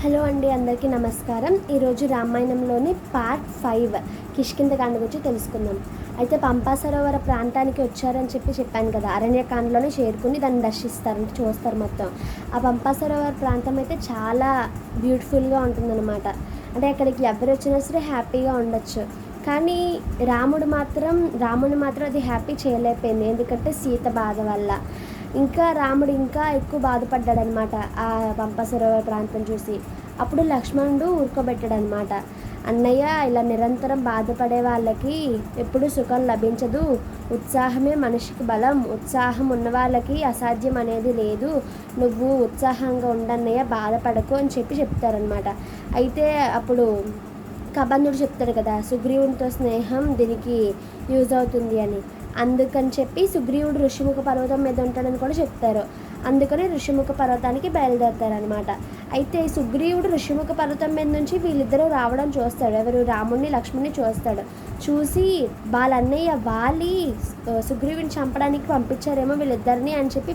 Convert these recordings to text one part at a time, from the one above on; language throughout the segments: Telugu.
హలో అండి, అందరికీ నమస్కారం. ఈరోజు రామాయణంలోని పార్ట్ 5 కిష్కింధకాండ గురించి తెలుసుకుందాం. అయితే పంపా సరోవర ప్రాంతానికి వచ్చారని చెప్పాను కదా. అరణ్యకాండలోనే చేరుకుని దాన్ని దర్శిస్తారు, చూస్తారు మొత్తం. ఆ పంపా సరోవర ప్రాంతం అయితే చాలా బ్యూటిఫుల్గా ఉంటుందన్నమాట. అంటే అక్కడికి ఎవరు వచ్చినా సరే హ్యాపీగా ఉండొచ్చు. కానీ రాముడిని మాత్రం అది హ్యాపీ చేయలేకపోయింది, ఎందుకంటే సీత బాధ వల్ల. ఇంకా రాముడు ఇంకా ఎక్కువ బాధపడ్డాడనమాట ఆ పంప సరోవర ప్రాంతం చూసి. అప్పుడు లక్ష్మణుడు ఊరుకోబెట్టాడనమాట. అన్నయ్య, ఇలా నిరంతరం బాధపడే వాళ్ళకి ఎప్పుడు సుఖం లభించదు. ఉత్సాహమే మనిషికి బలం. ఉత్సాహం ఉన్న వాళ్ళకి అసాధ్యం అనేది లేదు. నువ్వు ఉత్సాహంగా ఉండన్నయ్య, బాధపడకు అని చెప్తారనమాట. అయితే అప్పుడు కబంధుడు చెప్తాడు కదా, సుగ్రీవునితో స్నేహం దీనికి యూజ్ అవుతుంది అని. అందుకని చెప్పి సుగ్రీవుడు ఋషిముఖ పర్వతం మీద ఉంటాడని కూడా చెప్తారు. అందుకని ఋషిముఖ పర్వతానికి బయలుదేరుతారనమాట. అయితే సుగ్రీవుడు ఋషిముఖ పర్వతం మీద నుంచి వీళ్ళిద్దరూ రావడం చూస్తాడు. ఎవరు? రాముడిని లక్ష్మణ్ని చూస్తాడు. చూసి వాళ్ళ అన్నయ్య వాలి సుగ్రీవుని చంపడానికి పంపించారేమో వీళ్ళిద్దరిని అని చెప్పి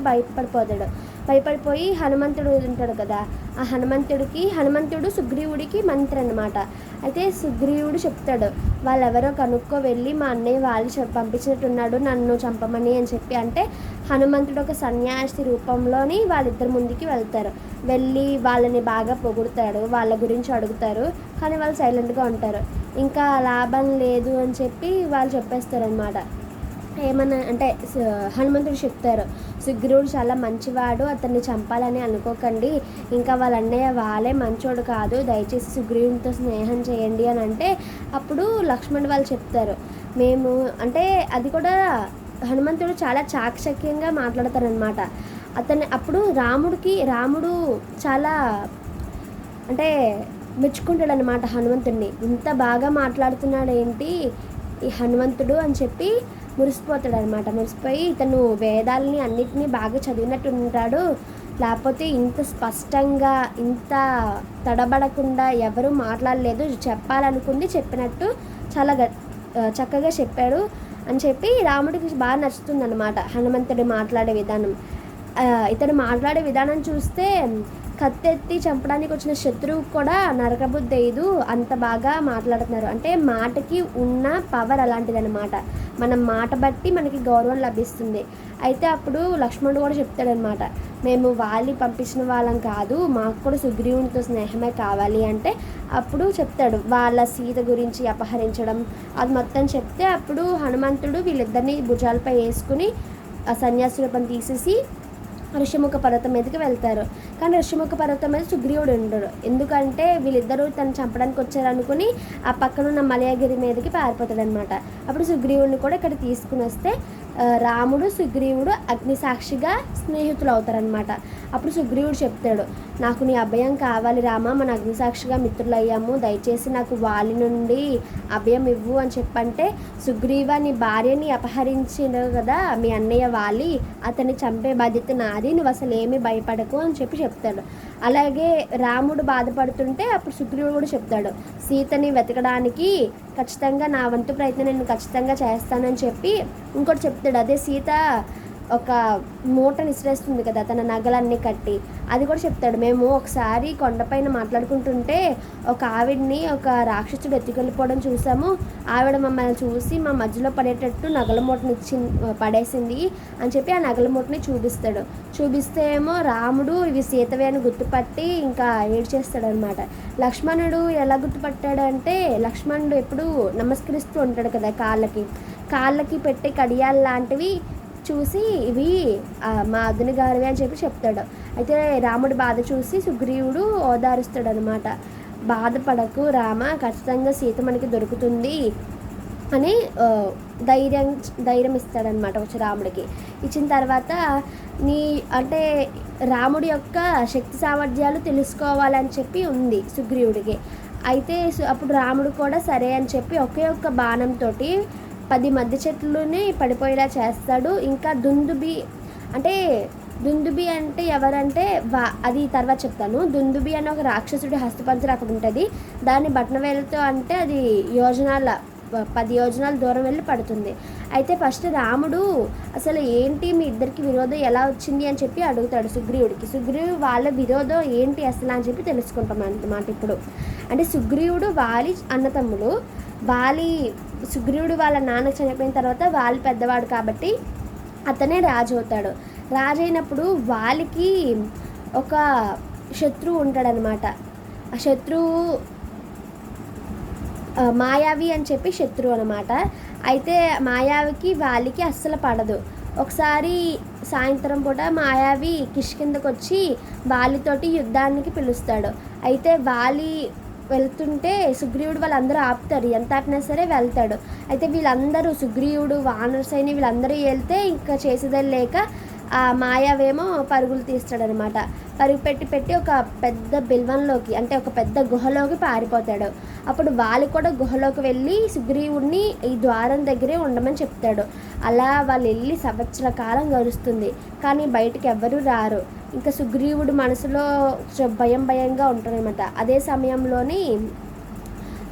భయపడిపోయి హనుమంతుడు ఉంటాడు కదా, ఆ హనుమంతుడు సుగ్రీవుడికి మంత్రి అనమాట. అయితే సుగ్రీవుడు చెప్తాడు, వాళ్ళెవరో కనుక్కో వెళ్ళి మా అన్నయ్య వాళ్ళు పంపించినట్టున్నాడు నన్ను చంపమని అని చెప్పి. అంటే హనుమంతుడు ఒక సన్యాసి రూపంలోని వాళ్ళిద్దరి ముందుకి వెళ్తారు. వెళ్ళి వాళ్ళని బాగా పొగుడుతాడు, వాళ్ళ గురించి అడుగుతారు. కానీ వాళ్ళు సైలెంట్గా ఉంటారు. ఇంకా లాభం లేదు అని చెప్పి వాళ్ళు చెప్పేస్తారనమాట. ఏమన్నా అంటే హనుమంతుడు చెప్తారు, సుగ్రీవుడు చాలా మంచివాడు, అతన్ని చంపాలని అనుకోకండి. ఇంకా వాళ్ళ అన్నయ్య వాళ్ళే మంచోడు కాదు, దయచేసి సుగ్రీవునితో స్నేహం చేయండి అని అంటే అప్పుడు లక్ష్మణుడు వాళ్ళు చెప్తారు, మేము అంటే అది కూడా హనుమంతుడు చాలా చాకచక్యంగా మాట్లాడతారనమాట. అప్పుడు రాముడు చాలా అంటే మెచ్చుకుంటాడు అనమాట హనుమంతుడిని. ఇంత బాగా మాట్లాడుతున్నాడు ఏంటి ఈ హనుమంతుడు అని చెప్పి మురిసిపోతాడు అనమాట. మురిసిపోయి ఇతను వేదాలని అన్నిటినీ బాగా చదివినట్టు ఉంటాడు, లేకపోతే ఇంత స్పష్టంగా ఇంత తడబడకుండా ఎవరు మాట్లాడలేదు, చెప్పాలనుకుంది చెప్పినట్టు చాలా చక్కగా చెప్పాడు అని చెప్పి రాముడికి బాగా నచ్చుతుంది అనమాట హనుమంతుడు మాట్లాడే విధానం. ఇతను మాట్లాడే విధానం చూస్తే కత్తెత్తి చంపడానికి వచ్చిన శత్రువు కూడా నరకబుద్ధి అయ్యదు, అంత బాగా మాట్లాడుతున్నారు. అంటే మాటకి ఉన్న పవర్ అలాంటిది అనమాట. మనం మాట బట్టి మనకి గౌరవం లభిస్తుంది. అయితే అప్పుడు లక్ష్మణుడు కూడా చెప్తాడనమాట, మేము వాళ్ళు పంపించిన వాళ్ళం కాదు, మాకు కూడా సుగ్రీవునితో స్నేహమే కావాలి అంటే అప్పుడు చెప్తాడు వాళ్ళ సీత గురించి అపహరించడం అది మొత్తం చెప్తే అప్పుడు హనుమంతుడు వీళ్ళిద్దరిని భుజాలపై వేసుకుని ఆ సన్యాసి రూపం తీసేసి ఋషిముఖ పర్వతం మీదకి వెళ్తారు. కానీ ఋషిముఖ పర్వతం మీద సుగ్రీవుడు ఉండడు, ఎందుకంటే వీళ్ళిద్దరూ తను చంపడానికి వచ్చారనుకుని ఆ పక్కనున్న మలయగిరి మీదకి పారిపోతాడనమాట. అప్పుడు సుగ్రీవుడిని కూడా ఇక్కడ తీసుకుని వస్తే రాముడు సుగ్రీవుడు అగ్నిసాక్షిగా స్నేహితులు అవుతారనమాట. అప్పుడు సుగ్రీవుడు చెప్తాడు, నాకు నీ అభయం కావాలి రామా, మన అగ్నిసాక్షిగా మిత్రులయ్యాము, దయచేసి నాకు వాలి నుండి అభయం ఇవ్వు అని చెప్పంటే, సుగ్రీవ నీ భార్యని అపహరించిన కదా మీ అన్నయ్య వాలి, అతన్ని చంపే బాధ్యత నాది, నువ్వు అసలు ఏమీ భయపడకు అని చెప్తాడు. అలాగే రాముడు బాధపడుతుంటే అప్పుడు సుగ్రీవుడు కూడా చెప్తాడు, సీతని వెతకడానికి ఖచ్చితంగా నా వంతు ప్రయత్నం నేను ఖచ్చితంగా చేస్తానని చెప్పి ఇంకోటి చెప్తాడు. అదే సీత ఒక మూటని ఇసిరేస్తుంది కదా తన నగలన్నీ కట్టి, అది కూడా చెప్తాడు. మేము ఒకసారి కొండపైన మాట్లాడుకుంటుంటే ఒక ఆవిడ్ని ఒక రాక్షసుడు ఎత్తుకెళ్ళిపోవడం చూసాము, ఆవిడ మమ్మల్ని చూసి మా మధ్యలో పడేటట్టు నగల మూటని పడేసింది అని చెప్పి ఆ నగల మూటని చూపిస్తే ఏమో రాముడు ఇవి సీతవే అని గుర్తుపట్టి ఇంకా ఏడ్చేస్తాడు అనమాట. లక్ష్మణుడు ఎలా గుర్తుపట్టాడు అంటే, లక్ష్మణుడు ఎప్పుడు నమస్కరిస్తూ ఉంటాడు కదా కాళ్ళకి పెట్టే కడియాలు లాంటివి చూసి ఇవి మా అదుని గారివి అని చెప్పి చెప్తాడు. అయితే రాముడి బాధ చూసి సుగ్రీవుడు ఓదారుస్తాడు అనమాట. బాధపడకు రామ, ఖచ్చితంగా సీత మనకి దొరుకుతుంది అని ధైర్యం ఇస్తాడనమాట వచ్చి రాముడికి. ఇచ్చిన తర్వాత అంటే రాముడి యొక్క శక్తి సామర్థ్యాలు తెలుసుకోవాలని చెప్పి ఉంది సుగ్రీవుడికి. అయితే అప్పుడు రాముడు కూడా సరే అని చెప్పి ఒకే ఒక్క బాణంతో 10 మధ్య చెట్లుని పడిపోయేలా చేస్తాడు. ఇంకా దుందుబి అంటే ఎవరంటే అది తర్వాత చెప్తాను. దుందుబి అనే ఒక రాక్షసుడి హస్తపంజరం అక్కడ ఉంటుంది. దాన్ని బట్నవేలుతో అంటే అది యోజనాల 10 యోజనాల దూరం వెళ్ళి పడుతుంది. అయితే ఫస్ట్ రాముడు అసలు ఏంటి మీ ఇద్దరికి విరోధం ఎలా వచ్చింది అని చెప్పి అడుగుతాడు సుగ్రీవుడికి. సుగ్రీవుడు వాళ్ళ విరోధం ఏంటి అసలు అని చెప్పి తెలుసుకుంటాం అన్నమాట ఇప్పుడు. అంటే సుగ్రీవుడు వాలి అన్నతమ్ములు. సుగ్రీవుడు వాళ్ళ నాన్న చనిపోయిన తర్వాత వాలి పెద్దవాడు కాబట్టి అతనే రాజు అవుతాడు. రాజు అయినప్పుడు వాలికి ఒక శత్రువు ఉంటాడనమాట. ఆ శత్రువు మాయావి అని చెప్పి శత్రువు అనమాట. అయితే మాయావికి వాలికి అస్సలు పడదు. ఒకసారి సాయంత్రం పూట మాయావి కిష్కిందకు వచ్చి వాలితోటి యుద్ధానికి పిలుస్తాడు. అయితే వాలి వెళ్తుంటే సుగ్రీవుడు వాళ్ళందరూ ఆపుతారు, ఎంత ఆపినా సరే వెళ్తాడు. అయితే వీళ్ళందరూ సుగ్రీవుడు వానర సైని వీళ్ళందరూ వెళ్తే ఇంకా చేసేదే లేక ఆ మాయావేమో పరుగులు తీస్తాడనమాట. పరుగు పెట్టి ఒక పెద్ద బిల్వంలోకి అంటే ఒక పెద్ద గుహలోకి పారిపోతాడు. అప్పుడు వాళ్ళు కూడా గుహలోకి వెళ్ళి సుగ్రీవుడిని ఈ ద్వారం దగ్గరే ఉండమని చెప్తాడు. అలా వాళ్ళు వెళ్ళి సంవత్సర కాలం గడుస్తుంది, కానీ బయటకు ఎవ్వరూ రారు. ఇంకా సుగ్రీవుడు మనసులో భయంగా ఉంటాడనమాట. అదే సమయంలోని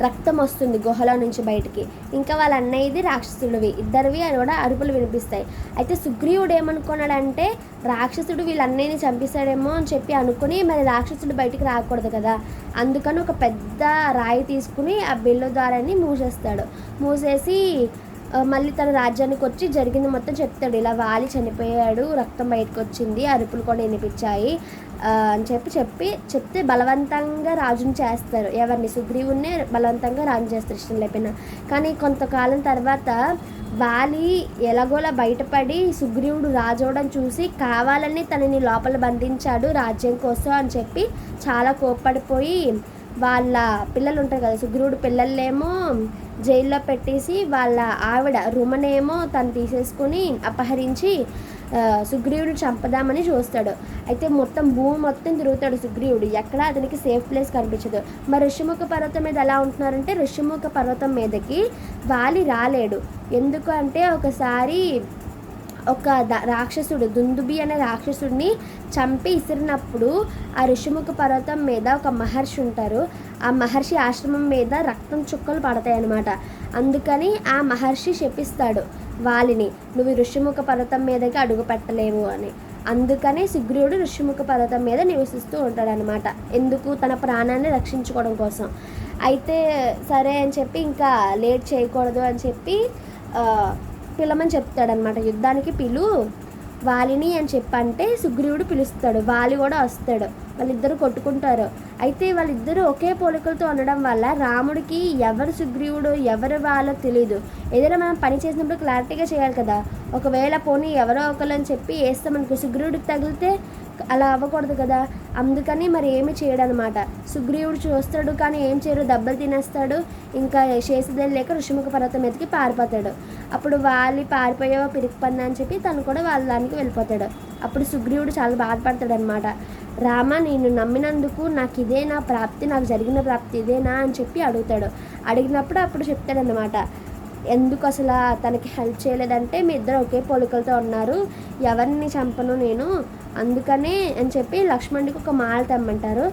రక్తం వస్తుంది గుహలో నుంచి బయటికి. ఇంకా వాళ్ళ అన్నయ్యది రాక్షసుడివి, ఇద్దరివి అని కూడా అరుపులు వినిపిస్తాయి. అయితే సుగ్రీవుడు ఏమనుకున్నాడంటే రాక్షసుడు వీళ్ళన్నయ్యని చంపేశాడేమో అని చెప్పి అనుకుని మరి రాక్షసుడు బయటికి రాకూడదు కదా, అందుకని ఒక పెద్ద రాయి తీసుకుని ఆ బిల్లు ద్వారాన్ని మూసేసి మళ్ళీ తన రాజ్యానికి వచ్చి జరిగింది మొత్తం చెప్తాడు. ఇలా వాలి చనిపోయాడు, రక్తం బయటకు వచ్చింది, అరుపులు కూడా వినిపించాయి అని చెప్తే బలవంతంగా రాజుని చేస్తారు. ఎవరిని? సుగ్రీవున్నే బలవంతంగా రాజు చేస్తారు ఇష్టం లేకపోయినా. కానీ కొంతకాలం తర్వాత వాలి ఎలాగోలా బయటపడి సుగ్రీవుడు రాజు అవడం చూసి కావాలని తనని లోపల బంధించాడు రాజ్యం కోసం అని చెప్పి చాలా కోప్పడిపోయి వాళ్ళ పిల్లలు ఉంటారు కదా, సుగ్రీవుడు పిల్లలేమో జైల్లో పెట్టేసి వాళ్ళ ఆవిడ రుమనేమో తను తీసేసుకుని అపహరించి సుగ్రీవుడిని చంపదామని చూస్తాడు. అయితే భూమి మొత్తం తిరుగుతాడు సుగ్రీవుడు, ఎక్కడ అతనికి సేఫ్ ప్లేస్ కనిపించదు. మరి ఋషిముఖ పర్వతం మీద ఎలా ఉంటున్నారంటే ఋషిముఖ పర్వతం మీదకి వాలి రాలేడు. ఎందుకు అంటే ఒకసారి ఒక రాక్షసుడు దుందుబి అనే రాక్షసుడిని చంపి ఇసిరినప్పుడు ఆ ఋషిముఖ పర్వతం మీద ఒక మహర్షి ఉంటారు. ఆ మహర్షి ఆశ్రమం మీద రక్తం చుక్కలు పడతాయి అన్నమాట. అందుకని ఆ మహర్షి శపిస్తాడు వాలిని, నువ్వు ఋషిముఖ పర్వతం మీదకి అడుగు పెట్టలేవు అని. అందుకనే సుగ్రీవుడు ఋషిముఖ పర్వతం మీద నివసిస్తూ ఉంటాడనమాట. ఎందుకు? తన ప్రాణాన్ని రక్షించుకోవడం కోసం. అయితే సరే అని చెప్పి ఇంకా లేట్ చేయకూడదు అని చెప్పి పిలమని చెప్తాడనమాట. యుద్ధానికి వాలిని అని చెప్పంటే సుగ్రీవుడు పిలుస్తాడు, వాలి కూడా వస్తాడు. వాళ్ళిద్దరూ కొట్టుకుంటారు. అయితే వాళ్ళిద్దరూ ఒకే పోలికలతో ఉండడం వల్ల రాముడికి ఎవరు సుగ్రీవుడు ఎవరు వాళ్ళో తెలియదు. ఏదైనా మనం పని చేసినప్పుడు క్లారిటీగా చేయాలి కదా. ఒకవేళ పోనీ ఎవరో ఒకళ్ళని చెప్పి వేస్తే మనకు సుగ్రీవుడికి తగిలితే అలా అవ్వకూడదు కదా. అందుకని మరి ఏమి చేయడనమాట. సుగ్రీవుడు చూస్తాడు కానీ ఏం చేయరు, దెబ్బలు తినేస్తాడు. ఇంకా చేసేదే లేక ఋషిముఖ పర్వతం మీదకి పారిపోతాడు. అప్పుడు వాలి పారిపోయావో పిరికి పన్నా అని చెప్పి తను కూడా వాళ్ళ దానికి వెళ్ళిపోతాడు. అప్పుడు సుగ్రీవుడు చాలా బాధపడతాడు అనమాట. రామ, నేను నమ్మినందుకు నాకు ఇదే నా ప్రాప్తి, నాకు జరిగిన ప్రాప్తి ఇదేనా అని చెప్పి అడుగుతాడు. అడిగినప్పుడు అప్పుడు చెప్తాడనమాట, ఎందుకు అసలు తనకి హెల్ప్ చేయలేదంటే మీ ఇద్దరు ఒకే పోలికలతో ఉన్నారు, ఎవరిని చంపను నేను, అందుకనే అని చెప్పి లక్ష్మణుడికి ఒక మాల తెమ్మంటారు.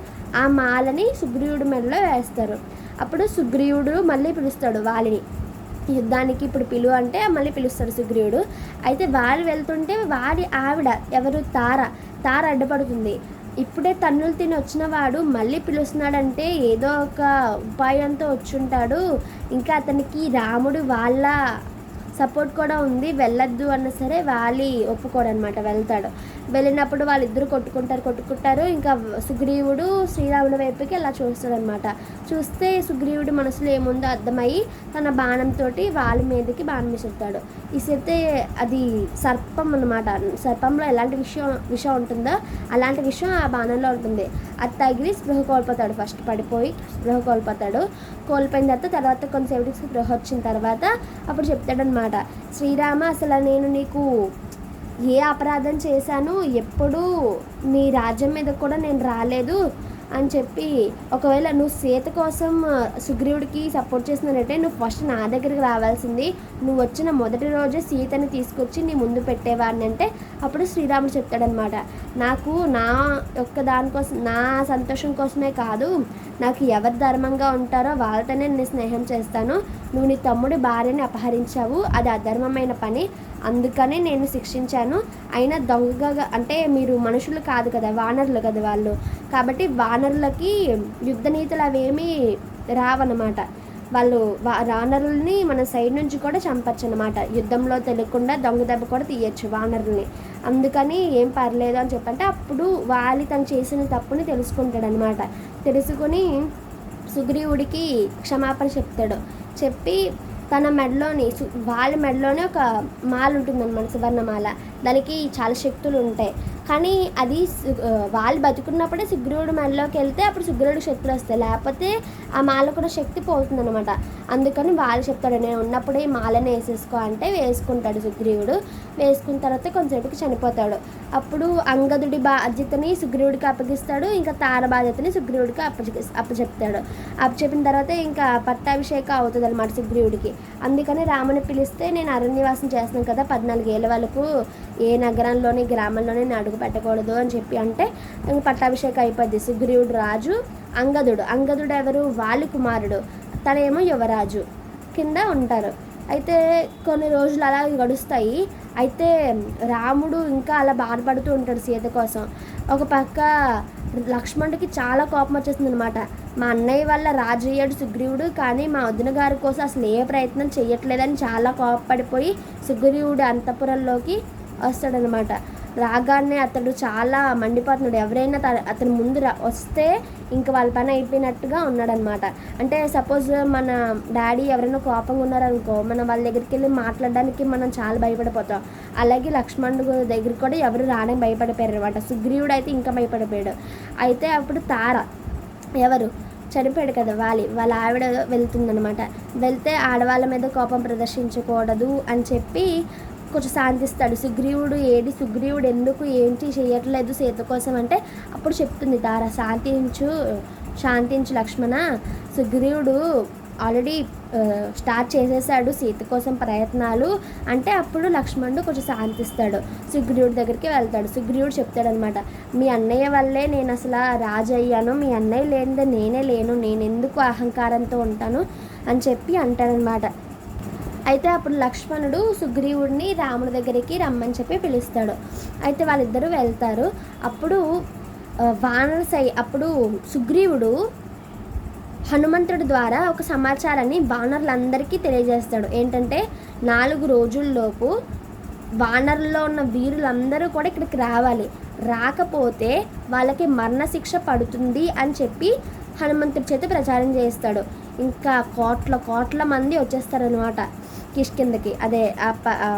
ఆ మాలని సుగ్రీవుడి మెడలో వేస్తారు. అప్పుడు సుగ్రీవుడు మళ్ళీ పిలుస్తాడు వాలిని యుద్ధానికి, ఇప్పుడు పిలువు అంటే మళ్ళీ పిలుస్తాడు సుగ్రీవుడు. అయితే వాలి వెళ్తుంటే వాడి ఆవిడ ఎవరు తార అడ్డుపడుతుంది. ఇప్పుడే తన్నులు తిని వచ్చిన వాడు మళ్ళీ పిలుస్తున్నాడంటే ఏదో ఒక ఉపాయంతో వచ్చుంటాడు. ఇంకా అతనికి రాముడు వాళ్ళ సపోర్ట్ కూడా ఉంది, వెళ్ళొద్దు అన్న సరే వాలి ఒప్పుకోడనమాట, వెళ్తాడు. వెళ్ళినప్పుడు వాళ్ళిద్దరూ కొట్టుకుంటారు. ఇంకా సుగ్రీవుడు శ్రీరాముడి వైపుకి అలా చూస్తాడనమాట. చూస్తే సుగ్రీవుడి మనసులో ఏముందో అర్థమయ్యి తన బాణంతో వాళ్ళ మీదకి బాణం విసురుతాడు. విసిరితే అది సర్పం అనమాట. సర్పంలో ఎలాంటి విషం ఉంటుందో అలాంటి విషయం ఆ బాణంలో ఉంటుంది. అది తగిలి స్పృహ కోల్పోతాడు. ఫస్ట్ పడిపోయి స్పృహ కోల్పోయిన తర్వాత కొంతసేపటికి స్పృహ వచ్చిన తర్వాత అప్పుడు చెప్తాడనమాట, శ్రీరామ, అసలు నేను నీకు ఏ అపరాధం చేశాను, ఎప్పుడూ మీ రాజ్యం మీద కూడా నేను రాలేదు, అని చెప్పి, ఒకవేళ నువ్వు సీత కోసం సుగ్రీవుడికి సపోర్ట్ చేసినట్టే నువ్వు ఫస్ట్ నా దగ్గరికి రావాల్సింది, నువ్వు వచ్చిన మొదటి రోజే సీతని తీసుకొచ్చి నీ ముందు పెట్టేవాడిని అంటే అప్పుడు శ్రీరాముడు చెప్తాడనమాట, నాకు నా యొక్క దానికోసం నా సంతోషం కోసమే కాదు, నాకు ఎవరు ధర్మంగా ఉంటారో వాళ్ళతోనే నేను స్నేహం చేస్తాను, నువ్వు నీ తమ్ముడి భార్యని అపహరించావు, అది అధర్మమైన పని, అందుకనే నేను శిక్షించాను, అయినా దొంగగా అంటే మీరు మనుషులు కాదు కదా, వానరులు కదా వాళ్ళు, కాబట్టి వానరులకి యుద్ధ నీతులు అవేమీ రావన్నమాట, వాళ్ళు వానరుల్ని మన సైడ్ నుంచి కూడా చంపచ్చు అనమాట, యుద్ధంలో తెలియకుండా దొంగ దెబ్బ కూడా తీయచ్చు వానరుల్ని, అందుకని ఏం పర్లేదు అని చెప్పంటే అప్పుడు వాలి తను చేసిన తప్పుని తెలుసుకుంటాడనమాట. తెలుసుకొని సుగ్రీవుడికి క్షమాపణ చెప్తాడు. చెప్పి తన మెడలోని వాళ్ళ మెడలోనే ఒక మాల ఉంటుందన్నమాట, సువర్ణమాల, దానికి చాలా శక్తులు ఉంటాయి, కానీ అది వాళ్ళు బతుకున్నప్పుడే సుగ్రీవుడు మెడలోకి వెళ్తే అప్పుడు సుగ్రీవుడికి శక్తులు వస్తాయి, లేకపోతే ఆ మాల కూడా శక్తి పోతుందన్నమాట. అందుకని వాళ్ళు చెప్తాడు, నేను ఉన్నప్పుడే ఈ మాలని వేసేసుకో అంటే వేసుకుంటాడు సుగ్రీవుడు. వేసుకున్న తర్వాత కొంతసేపుకి చనిపోతాడు. అప్పుడు అంగదుడి బాధ్యతని సుగ్రీవుడికి అప్పగిస్తాడు, ఇంకా తార బాధ్యతని సుగ్రీవుడికి అప్పచెప్తాడు. అప్పచెప్పిన తర్వాత ఇంకా పట్టాభిషేకం అవుతుంది అనమాట సుగ్రీవుడికి. అందుకని రాముని పిలిస్తే, నేను అరణ్యవాసం చేస్తున్నాను కదా 14 ఏళ్ళ వరకు ఏ నగరంలోని గ్రామంలోనే నేను అడుగు పెట్టకూడదు అని చెప్పి అంటే పట్టాభిషేకం అయిపోద్ది. సుగ్రీవుడు రాజు, అంగదుడు ఎవరు, వాలి కుమారుడు, తనేమో యువరాజు కింద ఉంటారు. అయితే కొన్ని రోజులు అలా గడుస్తాయి. అయితే రాముడు ఇంకా అలా బాధపడుతూ ఉంటాడు సీత కోసం. ఒక పక్క లక్ష్మణుడికి చాలా కోపం వచ్చేస్తుంది అనమాట, మా అన్నయ్య వల్ల రాజు అయ్యాడు సుగ్రీవుడు, కానీ మా వదిన గారి కోసం అసలు ఏ ప్రయత్నం చేయట్లేదని చాలా కోపపడిపోయి సుగ్రీవుడు అంతఃపురంలోకి వస్తాడనమాట. రాగానే అతడు చాలా మండిపోతున్నాడు, ఎవరైనా అతని ముందు వస్తే ఇంక వాళ్ళ పని అయిపోయినట్టుగా ఉన్నాడనమాట. అంటే సపోజ్ మన డాడీ ఎవరైనా కోపంగా ఉన్నారనుకో, మనం వాళ్ళ దగ్గరికి వెళ్ళి మాట్లాడడానికి మనం చాలా భయపడిపోతాం. అలాగే లక్ష్మణుడు దగ్గరికి కూడా ఎవరు రావడానికి భయపడిపోయారు అనమాట. సుగ్రీవుడు అయితే ఇంకా భయపడిపోయాడు. అయితే అప్పుడు తార ఎవరు చనిపోయాడు కదా వాళ్ళ ఆవిడ వెళ్తుందనమాట. వెళ్తే ఆడవాళ్ళ మీద కోపం ప్రదర్శించకూడదు అని చెప్పి కొంచెం శాంతిస్తాడు. సుగ్రీవుడు ఎందుకు ఏంటి చేయట్లేదు సీత కోసం అంటే అప్పుడు చెప్తుంది తార, శాంతించు లక్ష్మణ, సుగ్రీవుడు ఆల్రెడీ స్టార్ట్ చేసేసాడు సీత కోసం ప్రయత్నాలు అంటే అప్పుడు లక్ష్మణుడు కొంచెం శాంతిస్తాడు. సుగ్రీవుడి దగ్గరికి వెళ్తాడు. సుగ్రీవుడు చెప్తాడనమాట, మీ అన్నయ్య వల్లే నేను అసలు రాజు అయ్యాను, మీ అన్నయ్య లేనిదే నేనే లేను, నేను ఎందుకు అహంకారంతో ఉంటాను అని చెప్పి అంటాడనమాట. అయితే అప్పుడు లక్ష్మణుడు సుగ్రీవుడిని రాముడి దగ్గరికి రమ్మని చెప్పి పిలుస్తాడు. అయితే వాళ్ళిద్దరూ వెళ్తారు. అప్పుడు అప్పుడు సుగ్రీవుడు హనుమంతుడి ద్వారా ఒక సమాచారాన్ని వానరులందరికీ తెలియజేస్తాడు. ఏంటంటే 4 రోజుల్లోపు వానరుల్లో ఉన్న వీరులందరూ కూడా ఇక్కడికి రావాలి, రాకపోతే వాళ్ళకి మరణశిక్ష పడుతుంది అని చెప్పి హనుమంతుడి చేత ప్రచారం చేస్తాడు. ఇంకా కోట్ల మంది వచ్చేస్తారనమాట కిష్కిందకి, అదే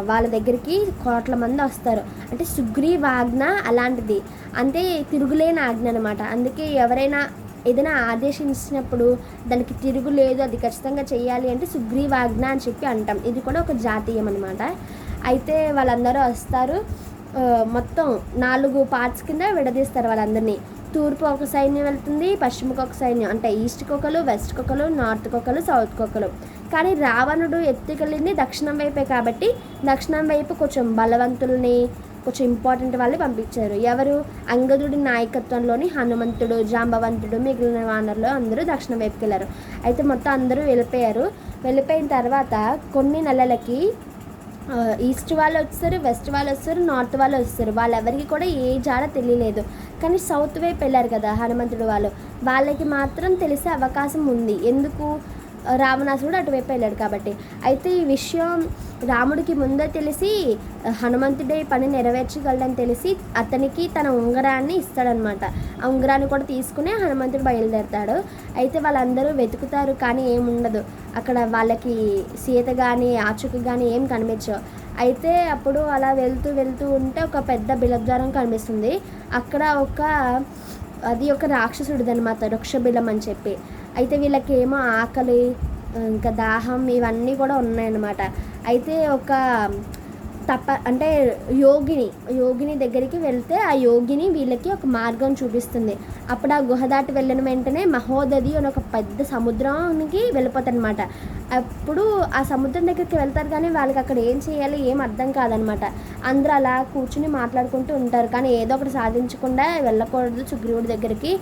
వాళ్ళ దగ్గరికి కోట్ల మంది వస్తారు. అంటే సుగ్రీవాజ్ఞ అలాంటిది, అంటే తిరుగులేని ఆజ్ఞ అనమాట. అందుకే ఎవరైనా ఏదైనా ఆదేశించినప్పుడు దానికి తిరుగులేదు, అది ఖచ్చితంగా చేయాలి అంటే సుగ్రీవాజ్ఞ అని చెప్పి అంటాం. ఇది కూడా ఒక జాతీయం అనమాట. అయితే వాళ్ళందరూ వస్తారు. మొత్తం 4 పార్ట్స్ కింద విడదీస్తారు వాళ్ళందరినీ. తూర్పు ఒక సైన్యం వెళ్తుంది, పశ్చిమకు ఒక సైన్యం, అంటే ఈస్ట్కి ఒకరు, వెస్ట్కి ఒకరు, నార్త్కి ఒకరు, సౌత్కి ఒకరు. కానీ రావణుడు ఎత్తుకెళ్ళింది దక్షిణం వైపే కాబట్టి దక్షిణం వైపు కొంచెం బలవంతుల్ని, కొంచెం ఇంపార్టెంట్ వాళ్ళు పంపించారు. ఎవరు, అంగదుడి నాయకత్వంలోని హనుమంతుడు, జాంబవంతుడు, మిగిలిన వానరులు అందరూ దక్షిణం వైపుకి వెళ్ళారు. అయితే మొత్తం అందరూ వెళ్ళిపోయిన తర్వాత కొన్ని నెలలకి ఈస్ట్ వాళ్ళు వచ్చారు, వెస్ట్ వాళ్ళు వచ్చారు, నార్త్ వాళ్ళు వచ్చారు. వాళ్ళెవరికి కూడా ఏ జాడ తెలియలేదు. కానీ సౌత్ వైపు వెళ్ళారు కదా హనుమంతుడు వాళ్ళకి మాత్రం తెలిసే అవకాశం ఉంది. ఎందుకు, రావణాసురుడు అటువైపు వెళ్ళాడు కాబట్టి. అయితే ఈ విషయం రాముడికి ముందే తెలిసి హనుమంతుడి పని నెరవేర్చగలడని తెలిసి అతనికి తన ఉంగరాన్ని ఇస్తాడనమాట. ఆ ఉంగరాన్ని కూడా తీసుకుని హనుమంతుడు బయలుదేరుతాడు. అయితే వాళ్ళందరూ వెతుకుతారు కానీ ఏముండదు అక్కడ, వాళ్ళకి సీత కానీ ఆచూకు కానీ ఏం కనిపించవు. అయితే అప్పుడు అలా వెళ్తూ ఉంటే ఒక పెద్ద బిలద్వారం కనిపిస్తుంది. అక్కడ అది ఒక రాక్షసుడిది అనమాట, వృక్షబిలం అని చెప్పి. అయితే వీళ్ళకి ఏమో ఆకలి ఇంకా దాహం ఇవన్నీ కూడా ఉన్నాయన్నమాట. అయితే ఒక అంటే యోగిని దగ్గరికి వెళ్తే ఆ యోగిని వీళ్ళకి ఒక మార్గం చూపిస్తుంది. అప్పుడు ఆ గుహ దాటి వెళ్ళిన వెంటనే మహోదధి అని ఒక పెద్ద సముద్రానికి వెళ్ళిపోతారనమాట. అప్పుడు ఆ సముద్రం దగ్గరికి వెళ్తారు కానీ వాళ్ళకి అక్కడ ఏం చేయాలి ఏం అర్థం కాదనమాట. అందరూ అలా కూర్చుని మాట్లాడుకుంటూ ఉంటారు. కానీ ఏదో ఒకటి సాధించకుండా వెళ్ళకూడదు సుగ్రీవుడి దగ్గరికి,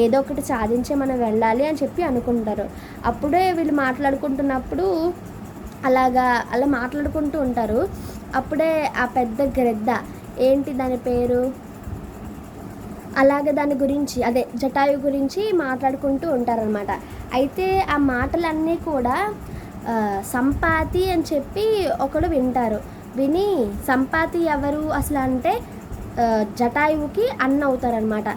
ఏదో ఒకటి సాధించే మనం వెళ్ళాలి అని చెప్పి అనుకుంటారు. అప్పుడే వీళ్ళు మాట్లాడుకుంటున్నప్పుడు అలా మాట్లాడుకుంటూ ఉంటారు. అప్పుడే ఆ పెద్ద గ్రద్ద, ఏంటి దాని పేరు, అలాగే దాని గురించి అదే జటాయు గురించి మాట్లాడుకుంటూ ఉంటారనమాట. అయితే ఆ మాటలన్నీ కూడా సంపాతి అని చెప్పి ఒకడు వింటారు. విని సంపాతి ఎవరు అసలు అంటే జటాయువుకి అన్న అవుతారనమాట.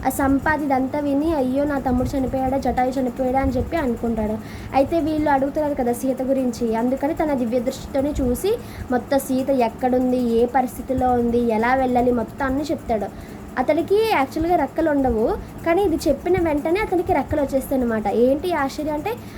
ఆ సంపాతి ఇదంతా విని అయ్యో నా తమ్ముడు చనిపోయాడా, జటాయు చనిపోయాడా అని చెప్పి అనుకుంటాడు. అయితే వీళ్ళు అడుగుతున్నారు కదా సీత గురించి, అందుకని తన దివ్య దృష్టితోనే చూసి మొత్తం సీత ఎక్కడుంది, ఏ పరిస్థితిలో ఉంది, ఎలా వెళ్ళాలి మొత్తం అన్నీ చెప్తాడు. అతనికి యాక్చువల్గా రెక్కలు ఉండవు, కానీ ఇది చెప్పిన వెంటనే అతనికి రెక్కలు వచ్చేస్తాయి అనమాట. ఏంటి ఆశ్చర్యం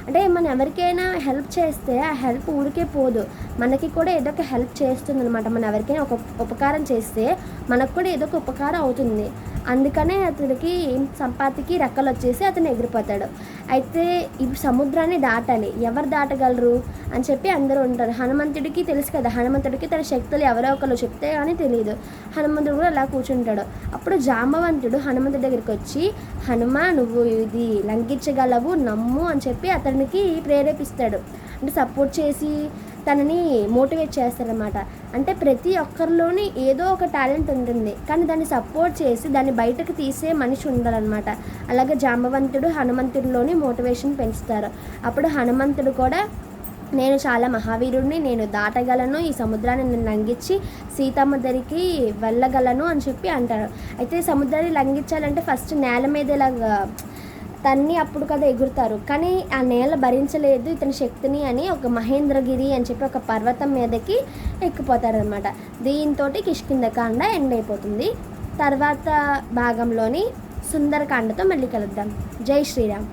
అంటే మనం ఎవరికైనా హెల్ప్ చేస్తే ఆ హెల్ప్ ఊరికే పోదు, మనకి కూడా ఏదో ఒక హెల్ప్ చేస్తుంది అనమాట. మనం ఎవరికైనా ఒక ఉపకారం చేస్తే మనకు కూడా ఏదో ఒక ఉపకారం అవుతుంది. అందుకనే అతనికి సంపాతికి రెక్కలు వచ్చేసి అతను ఎగిరిపోతాడు. అయితే ఈ సముద్రాన్ని దాటాలి, ఎవరు దాటగలరు అని చెప్పి అందరూ ఉంటారు. హనుమంతుడికి తెలుసు కదా, హనుమంతుడికి తన శక్తులు ఎవరో ఒకరు చెప్తే కానీ తెలియదు. హనుమంతుడు కూడా అలా కూర్చుంటాడు. అప్పుడు జాంబవంతుడు హనుమంతుడి దగ్గరికి వచ్చి, హనుమ నువ్వు ఇది లంఘించగలవు నమ్ము అని చెప్పి అతనికి ప్రేరేపిస్తాడు. అంటే సపోర్ట్ చేసి తనని మోటివేట్ చేస్తారనమాట. అంటే ప్రతి ఒక్కరిలోని ఏదో ఒక టాలెంట్ ఉంటుంది, కానీ దాన్ని సపోర్ట్ చేసి దాన్ని బయటకు తీసే మనిషి ఉండాలన్నమాట. అలాగే జాంబవంతుడు హనుమంతుడిలోని మోటివేషన్ పెంచుతారు. అప్పుడు హనుమంతుడు కూడా నేను చాలా మహావీరుడిని, నేను దాటగలను, ఈ సముద్రాన్ని నేను లంఘించి సీతమ్మ దగ్గరికి వెళ్ళగలను అని చెప్పి అంటారు. అయితే సముద్రాన్ని లంఘించాలంటే ఫస్ట్ నేల మీద ఇలాగా తన్ని అప్పుడు కదా ఎగురుతారు, కానీ ఆ నేల భరించలేదు ఇతని శక్తిని అని ఒక మహేంద్రగిరి అని చెప్పి ఒక పర్వతం మీదకి ఎక్కిపోతారనమాట. దీంతో కిష్కింధకాండ ఎండ్ అయిపోతుంది. తర్వాత భాగంలోని సుందరకాండతో మళ్ళీ కలుద్దాం. జై శ్రీరామ్.